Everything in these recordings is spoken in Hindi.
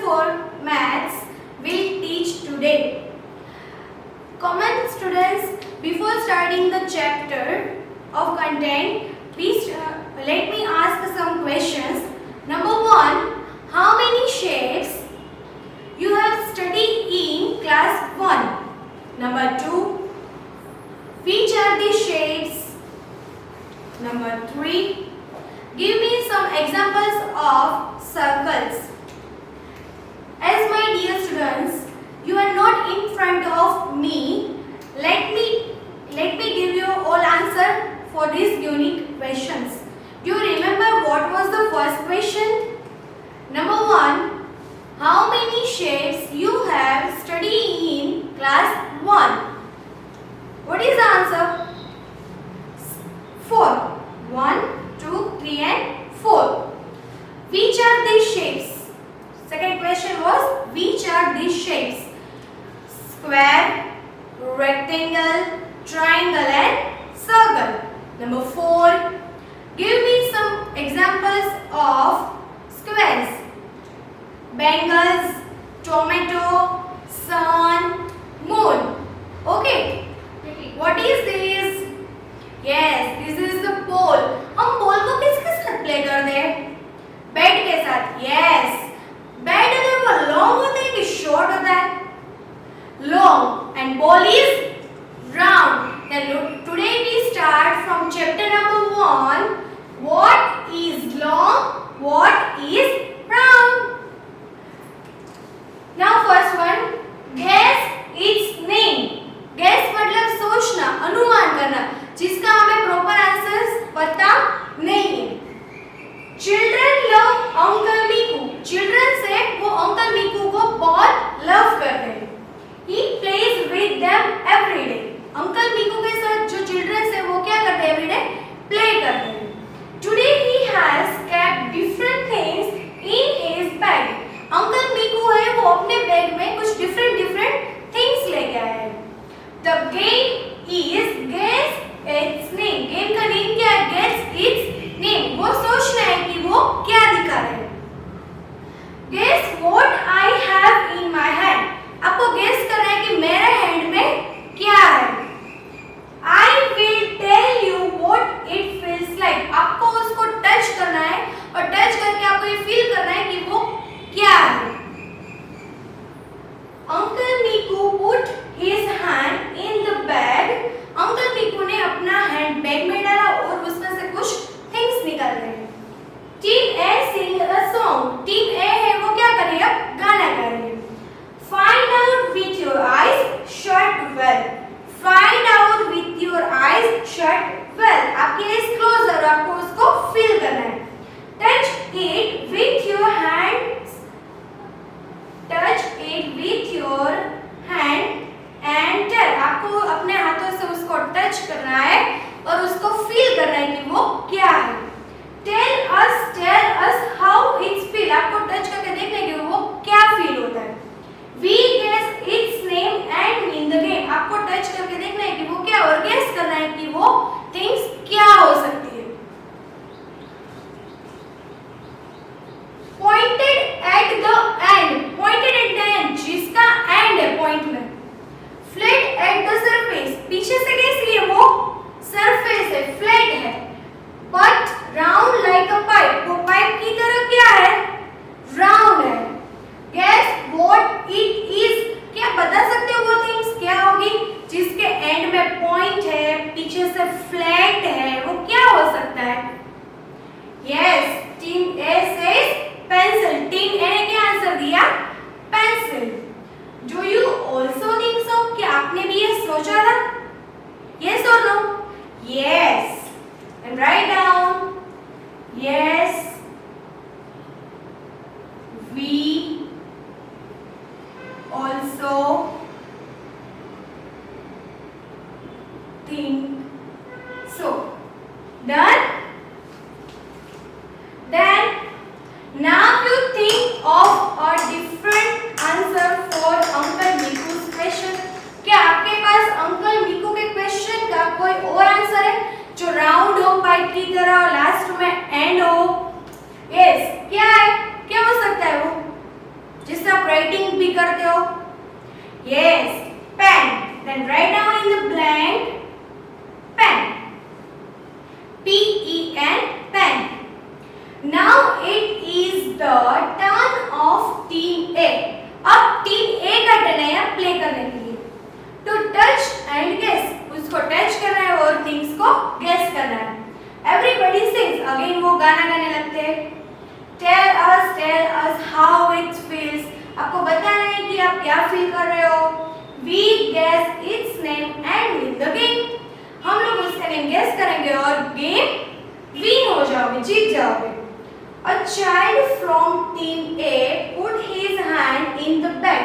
for Maths will teach today. Common students, before starting the chapter of content, please let me ask some questions. Number 1, how many shapes you have studied in class 1? Number 2, which are the shapes? Number 3, give me some examples of circles. As my dear students, you are not in front of me. Let me give you all answer for these unique questions. Do you remember what was the first question? Number 1, how many shapes you have studied in class 1? What is the answer? 4. 1, 2, 3 and 4. Which are these shapes? Second question was, which are these shapes? Square, rectangle, triangle and circle. Number 4, give me some examples of squares. Bangles, tomato, sun, moon. Okay. What is this? Yes, this is the pole. हम pole को किसके साथ play करते हैं? Bed के साथ. Yes. Bed अगर वो long होता है कि short होता है? Long. And ball is round. Then today we start from chapter number 1. What is long? What is round? Now first one, guess its name. Guess मतलब सोचना, अनुमान करना, जिसका हमें proper answers पता नहीं है. Children love Uncle Miku. Children से वो Uncle Miku को बहुत love करते हैं. He plays with them every day. Uncle Miku के साथ जो children से वो क्या करते हैं every day? Play करते हैं. Today he has kept different things in his bag. Uncle Miku है वो अपने बैग में कुछ different things लेके आया है. The game is guess its name. Game का name क्या है? Guess its name. वो सोचना है कि वो क्या दिखा रहे हैं. Guess what I have in my hand. आपको guess करना है कि मेरे hand में क्या है. I will tell you what it feels like. आपको उसको touch करना है और touch करके आपको ये feel करना है कि वो क्या है. Uncle Miku put his hand in the bag. Uncle Miku ने अपना hand bag में डाला और उसमें से कुछ things निकाल रहे हैं. Team A sing a song. Team A है वो क्या कर रही है? गाना गा रही है. Find out with your eyes shut well. Find out with your eyes shut well. आपकी eyes close और आपको उसको feel करना है. Touch it with your hands. Touch it with your hand and tell. आपको अपने हाथों से उसको टच करना है और उसको फील करना है कि वो क्या है. Tell us how it's feel. आपको टच करके देखना है कि वो क्या फील होता है. We guess its name and win the game. आपको टच करके देखना है कि वो क्या और guess करना है कि वो things क्या हो सकती है. करते हो? Yes, pen. Then write down in the blank pen. P-E-N, pen. Now it is the turn of team A. अब टीम A का टर्न है यहाँ प्ले करने के लिए. To touch and guess. उसको टच करना है और थिंग्स को गेस करना है. Everybody sings. Again वो गाना गाने लगते हैं. Tell us how it feels. आपको बताना है कि आप क्या फील कर रहे हो. We guess its name and win the game. हम लोग उसका नेम गेस करेंगे और गेम विन हो जाओगे, जीत जाओगे. A child from team A put his hand in the bag.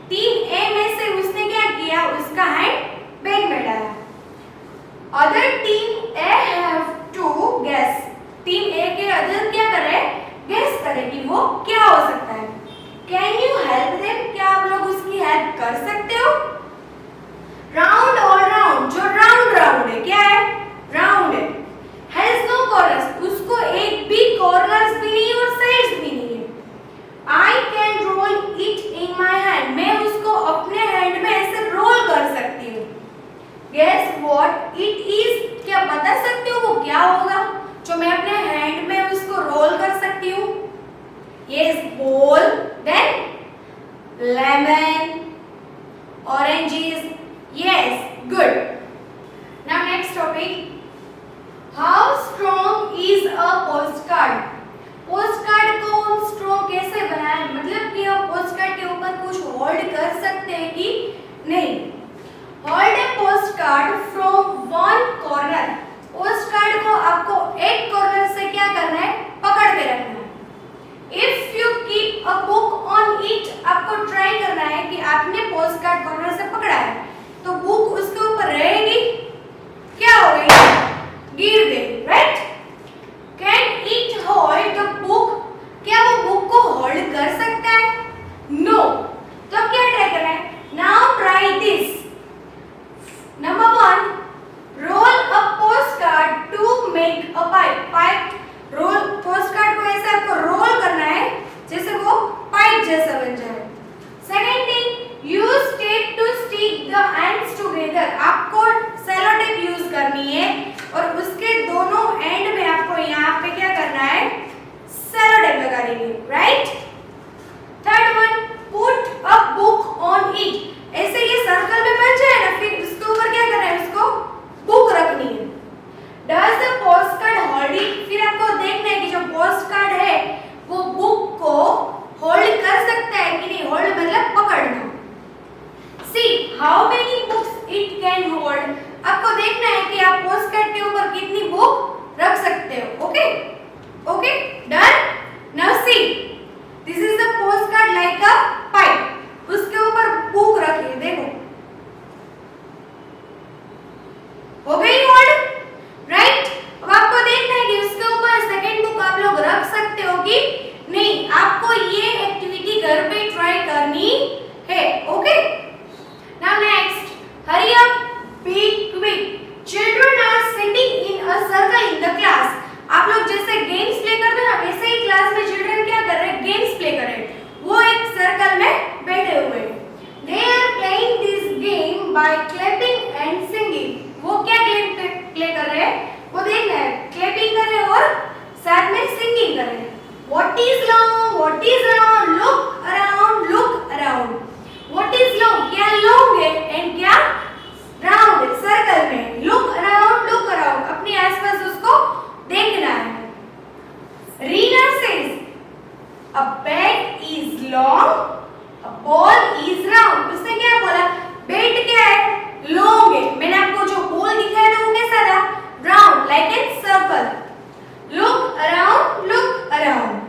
Team A में से उसने क्या किया? उसका हैंड बैग में डाला. Other team A have to guess. Team A के अदर क्या कर रहे हैं? गेस करें कि वो क्या हो सकता है. Can you help them? क्या आप लोग उसकी हेल्प कर सकते हो? Round or round, जो राउंड है क्या है? राउंड है. Has no corners, उसको एक भी कॉर्नर्स भी नहीं और साइड्स भी नहीं है. I can roll it in my hand. मैं उसको अपने हैंड में ऐसे रोल कर सकती हूँ. Guess what it is? क्या बता सकते हो वो क्या होगा जो मैं अपने हैंड में उसको रोल कर सकती हूँ? Yes, ball, then lemon, oranges. Yes, good. Now next topic. How strong is a postcard? Postcard को हम स्ट्रॉन्ग कैसे बनाएं? मतलब कि हम पोस्टकार्ड के ऊपर कुछ होल्ड कर सकते हैं कि नहीं? Hold a postcard from one corner. Postcard को आपको एक कॉर्नर से क्या करना है? पकड़ के रखना है. If you keep a book on it, आपको ट्राई करना है कि आपने पोस्टकार्ड कॉर्नर से पकड़ा है तो बुक उसके ऊपर रहेगी, क्या हो गई? गिर गई, right? Can it hold the book? क्या वो बुक को होल्ड कर सकता है? No. तो क्या ट्राई करना है? Now try this. Number 1, roll a postcard to make a pipe. Pipe रोल, पोस्टकार्ड को ऐसे आपको रोल करना है जैसे वो पाइप जैसा बन जाए. Second thing, use tape to stick the ends together. आपको सेलो टेप यूज करनी है और उसके दोनों एंड में आपको यहाँ पे क्या करना है? सेलो टेप लगा देंगे, right? Third one, put a book on it. ऐसे ये सर्कल में बन जाए ना, फिर उसके ऊपर क्या करना है? उसको बुक रखनी है. Does the postcard hold it? फिर आपको देखना है कि जो पोस्टकार्ड है वो बुक को होल्ड कर सकता है कि नहीं. होल्ड मतलब पकड़ना. See how many books it can hold. आपको देखना है कि आप पोस्टकार्ड के ऊपर कितनी बुक रख सकते हो. Okay okay, done. Now see, this is the postcard like a pipe. उसके ऊपर बुक रखिए, देखो हो गई होल्ड, राइट? अब आपको देखना है कि उसके ऊपर सेकंड बुक आप लोग रख सकते हो कि नहीं. आपको ये एक्टिविटी घर पे ट्राई करनी है. Okay, now next, hurry up, be quick. Children are sitting in a circle in the class. आप लोग जैसे गेम्स प्ले करते हो ना, वैसे ही क्लास में चिल्ड्रन क्या कर रहे हैं? गेम्स प्ले कर रहे हैं. वो एक सर्कल में बैठे हुए हैं. They are playing this game by clapping and singing. वो क्या गेम प्ले कर रहे हैं? वो देखना है, क्लैपिंग कर रहे हैं और साथ में सिंगिंग कर रहे हैं. What is long? What is round? Look around, look around. What is long? क्या long है and क्या round है? सर्कल में. Look around, look around. अपने आसपास उसको देखना है. Reena says, a bat is long, a ball is round. उसने क्या बोला? बैट क्या है? लॉन्ग है. मैंने आपको जो बॉल दिखाया था वो कैसा था? Round, like a circle. Look around, look around.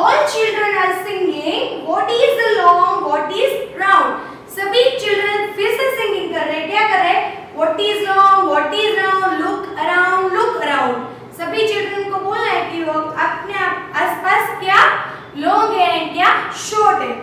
All children are singing what is long, what is round. सभी चिल्ड्रन फिर से सिंगिंग कर रहे हैं. क्या कर रहे हैं? What is long, what is round, look around, look around. सभी चिल्ड्रन को बोलना है कि वो अपने आसपास क्या लॉन्ग है एंड क्या शॉर्ट है.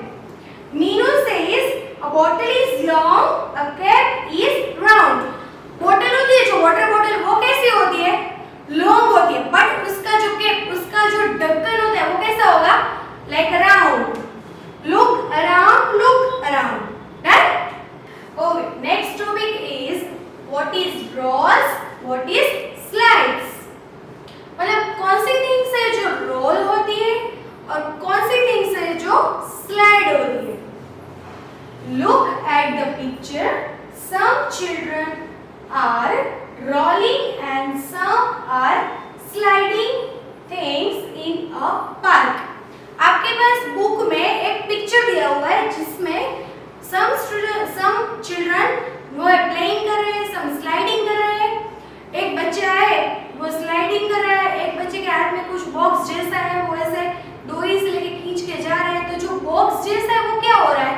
हम स्लाइडिंग कर रहे हैं। एक बच्चा है वो स्लाइडिंग कर रहा है, एक बच्चे के हाथ में कुछ बॉक्स जैसा है वो ऐसे डोरी से लेके खींच के जा रहा है, तो जो बॉक्स जैसा है वो क्या हो रहा है,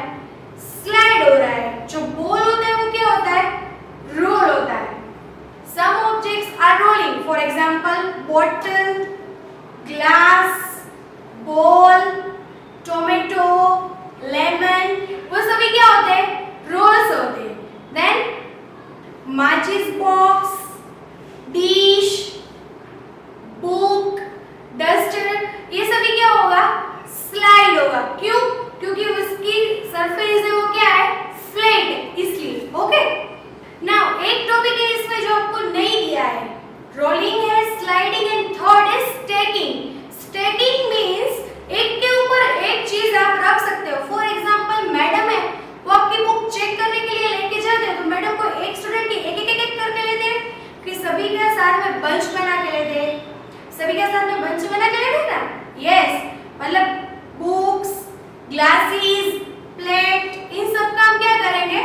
स्लाइड हो रहा है। जो बॉल होता है वो क्या होता है, रोल होता है। Some objects are rolling. For example, bottle, glass, ball, tomato, lemon. वो सभी क्या होते हैं, रोल्स होते हैं। Then माचिस बॉक्स, डिश, बुक, डस्टर, ये सभी क्या होगा, स्लाइड होगा। क्यों, क्योंकि उसकी सरफेस है वो क्या है, फ्लैट है, इसलिए। ओके, नाउ एक टॉपिक है इसमें जो आपको नहीं दिया है, रोलिंग है, sliding and third is stacking. Stacking means एक के ऊपर एक चीज आप रख सकते हो। फॉर एग्जांपल मैडम है वो आपकी बुक चेक करने के लिए लेके जाते हैं, तो मैडम को एक स्टूडेंट की एक करके लेते हैं कि सभी के साथ में बंच बना के लेते हैं, सभी के साथ में बंच बना के लेते हैं ना। यस, मतलब बुक्स, ग्लासेस, प्लेट, इन सब का हम क्या करेंगे,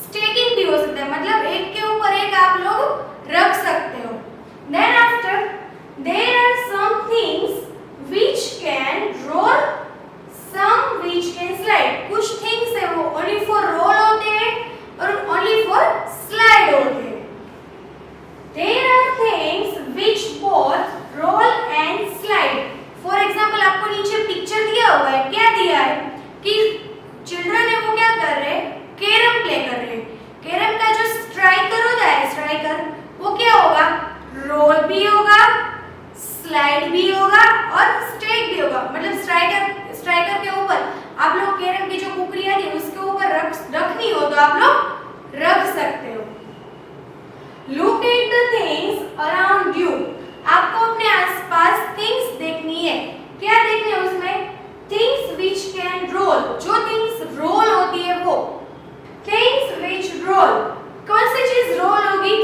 स्टैकिंग भी हो सकता है, मतलब एक के ऊपर एक आप लोग रख सकते हो। Then after there are some things which can roll, some which can slide. कुछ थिंग्स है वो ओनली फॉर रोल होते हैं और ओनली फॉर स्लाइड होते हैं। There are things which both roll and slide. For example आपको नीचे पिक्चर दिया हुआ है, क्या दिया है कि चिल्ड्रन है वो क्या कर रहे हैं, कैरम प्ले कर रहे हैं। कैरम का जो स्ट्राइकर होता है, स्ट्राइकर वो क्या होगा, रोल भी होगा, स्लाइड भी होगा और स्टेक भी होगा। मतलब स्ट्राइकर के ऊपर आप लोग कैरम की जो कुकरी आती है उसके ऊपर रखनी हो तो आप लोग रख सकते हो। Look at the things around you. आपको अपने आसपास थिंग्स देखनी है। क्या देखना है उसमें, थिंग्स व्हिच कैन रोल, जो थिंग्स रोल होती है वो। थिंग्स व्हिच रोल, कौन सी चीज रोल होगी,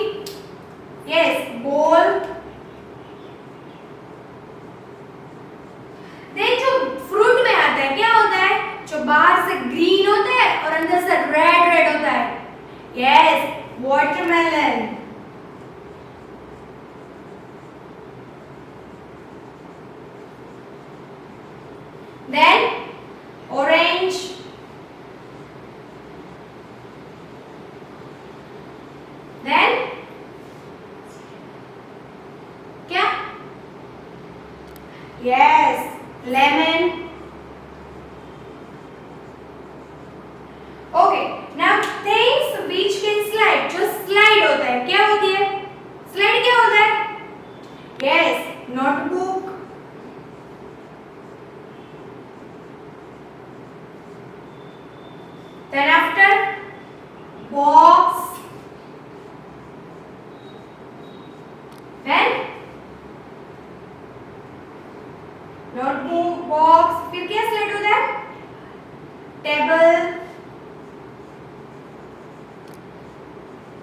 यस, बॉल। देन जो फ्रूट में आता है क्या होता है, जो बाहर से ग्रीन होता है और अंदर से रेड रेड होता है, yes, watermelon. Then orange, then क्या, yes, lemon. Okay, now things which can slide, जो slide होता है क्या होती है, slide क्या होता है, yes, notebook, then after box, then notebook, box, फिर क्या स्लाइड होता है, table,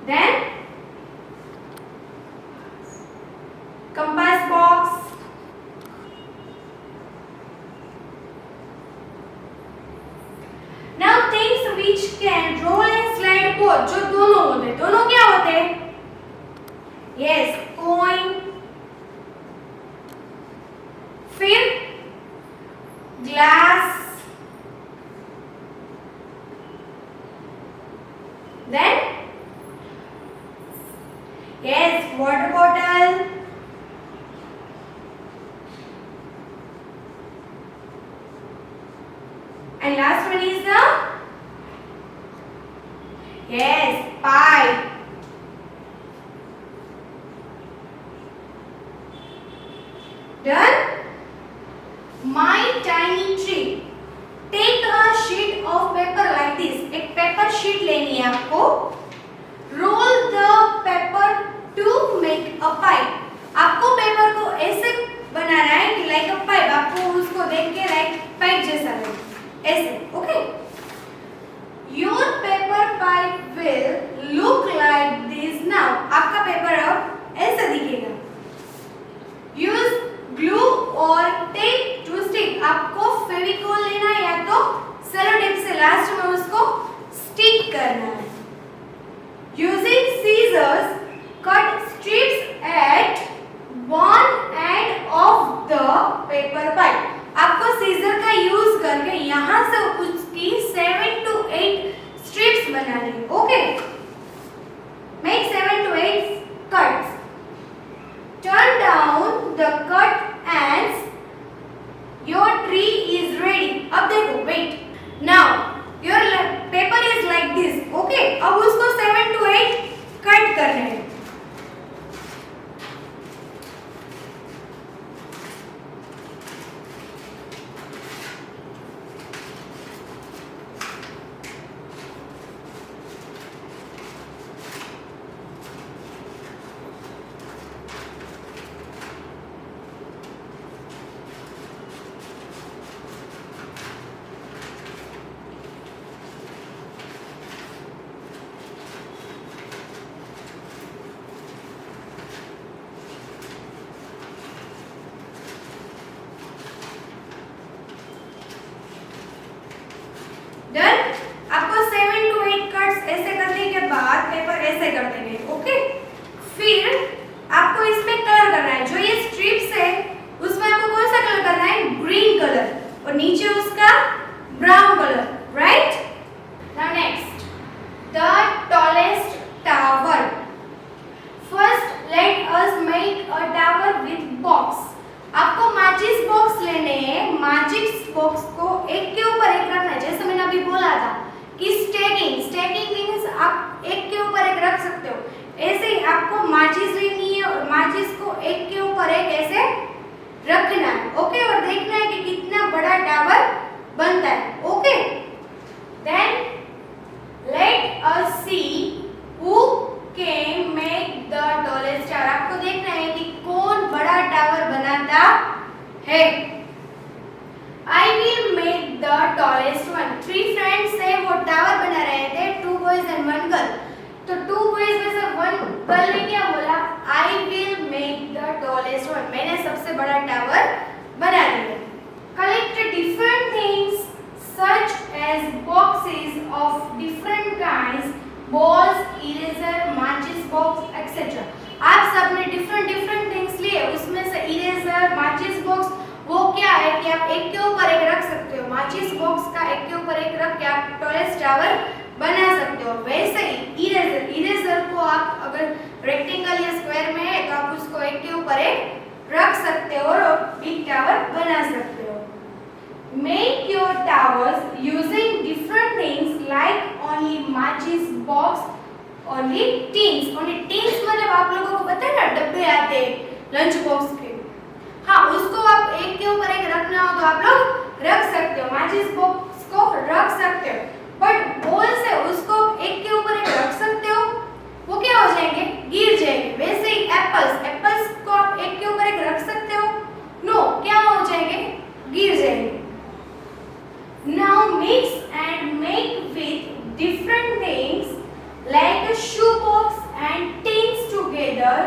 then compass box, now things which can roll and slide both, जो दोनों होते हैं, दोनों क्या होते हैं, yes, coin, फिर glass, then yes, water bottle, and last one is the, yes, pipe. Done? My tiny tree. Take a sheet of paper like this. एक पेपर शीट लेनी है आपको. Roll the paper to make a pipe. आपको पेपर को ऐसे बनाना है कि like a pipe. आपको उसको देख के like pipe जैसा लगे. ऐसे, okay? Your paper pipe will look like this now. आपका पेपर अब ऐसा दिखेगा. Use glue or tape to stick. आपको फेविकोल लेना है या तो सेलो टेप से लास्ट में उसको स्टिक करना है. Using scissors scissors cut strips at one end of the paper pile. आपको सीजर का यूज करके यहाँ से उसकी 7 to 8 स्ट्रिप्स बनानी है. Okay, make 7 to 8 cuts. Turn down the cut ends. Your tree is ready. अब देखो, wait. Now your paper is like this. Okay, अब उसको 7 to 8 कट करने हैं. डन. आपको 7 to 8 कट्स ऐसे करने के बाद पेपर ऐसे कर देंगे. ओके, फिर आपको इसमें कलर करना है. जो ये स्ट्रिप्स है उसमें आपको कौन सा कलर करना है? ग्रीन कलर, और नीचे उसका brown colour. Right. Now next, the tallest tower. First let us make a tower with box. आपको माचिस बॉक्स लेने हैं. माचिस बॉक्स को एक के ऊपर एक रखना है. जैसे मैंने अभी बोला था कि स्टैकिंग मींस आप एक के ऊपर एक रख सकते हो. ऐसे ही आपको माचिस लेनी है और माचिस को एक के ऊपर एक ऐसे रखना है. ओके, और देखना है कि कितना बड़ा टावर बनता है. Okay, then let us see who can make the tallest tower. आपको देखना है कि कौन बड़ा टावर बनाता है. I will make the tallest one. 3 friends से वो टावर बना रहे थे. 2 boys and 1 girl. तो 2 boys में से 1 girl ने क्या बोला? I will make the tallest one. मैंने सबसे बड़ा टावर बना लिया. Collect different things such as boxes of different kinds, balls, eraser, matches box, etc. आप सबने different things लिए. उसमें से eraser, matches box वो क्या है कि आप एक के ऊपर एक रख सकते हो. माचिस बॉक्स का एक के ऊपर एक रख के आप टॉलेस्ट टावर बना सकते हो. वैसे ही इरेजर को आप अगर रेक्टेंगल या स्क्वायर में है तो आप उसको एक के ऊपर एक रख सकते हो और बिग टावर बना सकते हो. Make your towers using different things like only माचिस बॉक्स, ओनली टिन्स. मतलब आप लोगों को पता है ना, डब्बे आते हैं लंच बॉक्स के. हाँ, उसको आप एक के ऊपर एक रखना हो तो आप लोग रख सकते हो. माचिस बॉक्स को रख सकते हो, बट बॉल से उसको एक के ऊपर एक रख सकते हो. वो क्या हो जाएंगे? गिर जाएंगे. वैसे ही एप्पल्स को आप एक के ऊपर एक रख सकते हो? नो, क्या हो जाएंगे? गिर जाएंगे. Now mix and make with different things like a shoe box and tins together,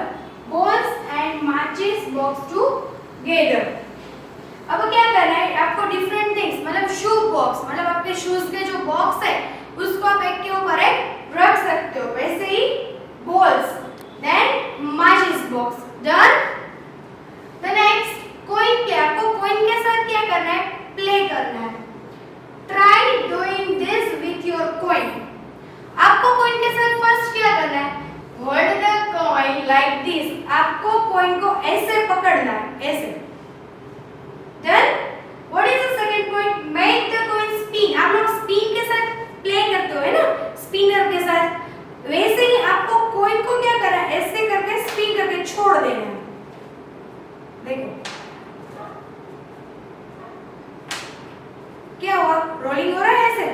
balls and matches box together. अब क्या करना है आपको? डिफरेंट थिंग्स मतलब शू बॉक्स, मतलब आपके शूज के जो बॉक्स है उसको आप एक के ऊपर एक रख सकते हो. वैसे ही balls, then matches box. Done. The next, coin. क्या आपको कॉइन के साथ क्या करना है? प्ले करना है. Try doing this with your coin. आपको कॉइन के साथ फर्स्ट क्या करना है? Hold the coin like this. आपको कॉइन को ऐसे पकड़ना है, ऐसे. Then what is the second point? Make the coin spin. आप लोग स्पिन के साथ प्ले करते हो है ना, स्पिनर के साथ. वैसे ही आपको कॉइन को क्या करना है? ऐसे करके स्पिन करके छोड़ देना है. देखो क्या हुआ? रोलिंग हो रहा है ऐसे.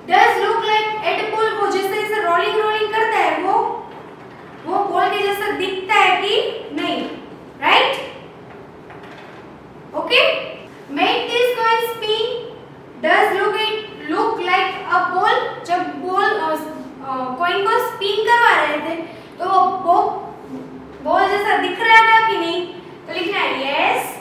Does look like at a ball. वो जैसे जैसे रोलिंग करता है वो बॉल के जैसा दिखता है कि नहीं? Right. Okay, make this coin spin. Does look like a ball. जब बॉल कॉइन को स्पिन करवा रहे थे तो वो बॉल जैसा दिख रहा था कि नहीं? तो लिखना है yes.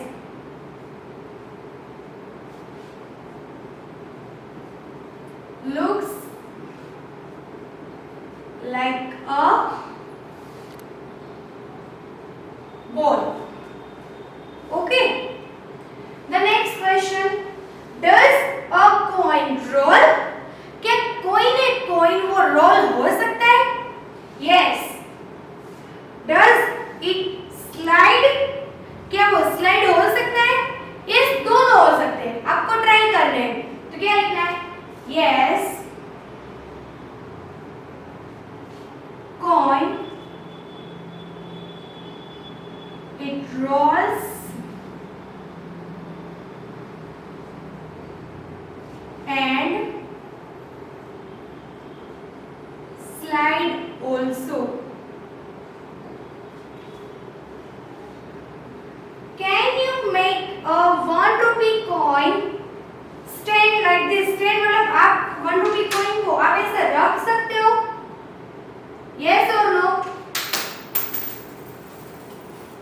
also. Can you make a 1 rupee coin stand like this? Stand मतलब आप 1 rupee coin को आप ऐसे रख सकते हो? Yes or no?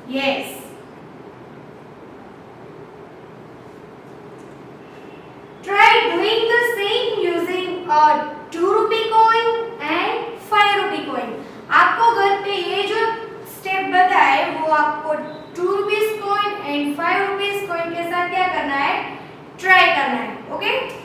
Yes. Try doing the same using a 2 rupee coin and 5 rupee coin. आपको घर पे ये जो स्टेप बताए वो आपको 2 rupees coin and 5 rupees coin के साथ क्या करना है? ट्राई करना है. ओके?